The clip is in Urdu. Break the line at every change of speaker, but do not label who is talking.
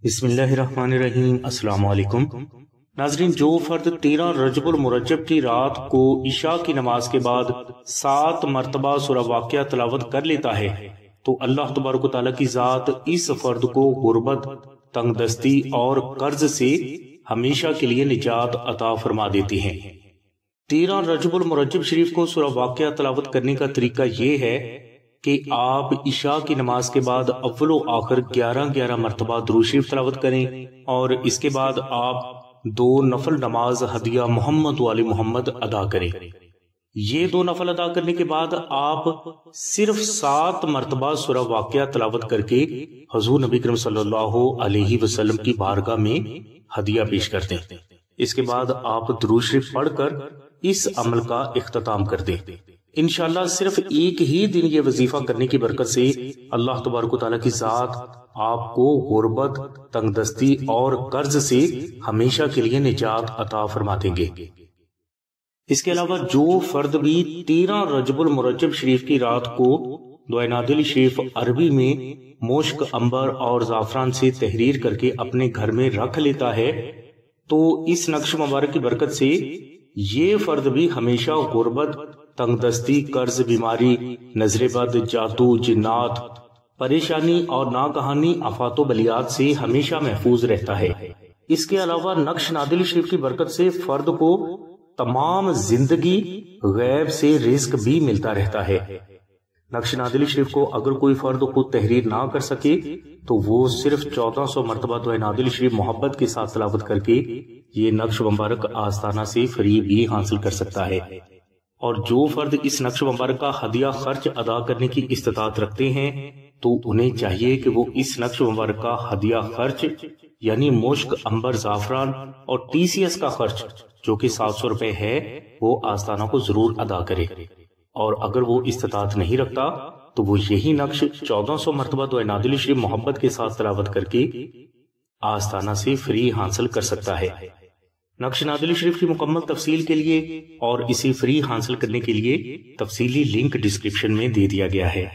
بسم اللہ الرحمن الرحیم۔ السلام علیکم ناظرین، جو فرد 13 رجب المرجب کی رات کو عشاء کی نماز کے بعد 7 مرتبہ سورہ واقعہ تلاوت کر لیتا ہے تو اللہ تبارک و تعالیٰ کی ذات اس فرد کو غربت، تنگ دستی اور قرض سے ہمیشہ کے لیے نجات عطا فرما دیتی ہیں۔ 13 رجب المرجب شریف کو سورہ واقعہ تلاوت کرنے کا طریقہ یہ ہے کہ آپ عشاء کی نماز کے بعد اول و آخر 11 مرتبہ درود شریف تلاوت کریں اور اس کے بعد آپ 2 نفل نماز ہدیہ محمد و آل محمد ادا کریں۔ یہ 2 نفل ادا کرنے کے بعد آپ صرف 7 مرتبہ سورہ واقعہ تلاوت کر کے حضور نبی کریم صلی اللہ علیہ وسلم کی بارگاہ میں ہدیہ پیش کر دیں۔ اس کے بعد آپ درود شریف پڑھ کر اس عمل کا اختتام کر دیں۔ انشاءاللہ صرف ایک ہی دن یہ وظیفہ کرنے کی برکت سے اللہ تبارک و تعالیٰ کی ذات آپ کو غربت، تنگ دستی اور قرض سے ہمیشہ کے لیے نجات عطا فرما دیں گے۔ اس کے علاوہ جو فرد بھی 13 رجب المرجب شریف کی رات کو دعائے نادل شریف عربی میں مشک، عنبر اور زعفران سے تحریر کر کے اپنے گھر میں رکھ لیتا ہے تو اس نقش مبارک کی برکت سے یہ فرد بھی ہمیشہ غربت، تنگ دستی، قرض، بیماری، نظر بد، جادو، جنات، پریشانی اور ناگہانی آفات و بلیات سے ہمیشہ محفوظ رہتا ہے۔ اس کے علاوہ نقش نادل شریف کی برکت سے فرد کو تمام زندگی غیب سے رزق بھی ملتا رہتا ہے۔ نقش نادل شریف کو اگر کوئی فرد خود تحریر نہ کر سکے تو وہ صرف 1400 مرتبہ دعائے نادل شریف محبت کے ساتھ تلاوت کر کے یہ نقش مبارک آستانہ سے فری بھی حاصل کر سکتا ہے۔ اور جو فرد اس نقش مبارک کا ہدیہ خرچ ادا کرنے کی استطاعت رکھتے ہیں تو انہیں چاہیے کہ وہ اس نقش مبارک کا ہدیہ خرچ یعنی مشک، عنبر، زعفران اور TCS کا خرچ جو کہ 700 روپے ہے وہ آستانہ کو ضرور ادا کرے، اور اگر وہ استطاعت نہیں رکھتا تو وہ یہی نقش 1400 مرتبہ دعائے نادل شریف محبت کے ساتھ تلاوت کر کے آستانہ سے فری حاصل کر سکتا ہے۔ نقش نادل شریف کی مکمل تفصیل کے لیے اور اسے فری حاصل کرنے کے لیے تفصیلی لنک ڈسکرپشن میں دے دیا گیا ہے۔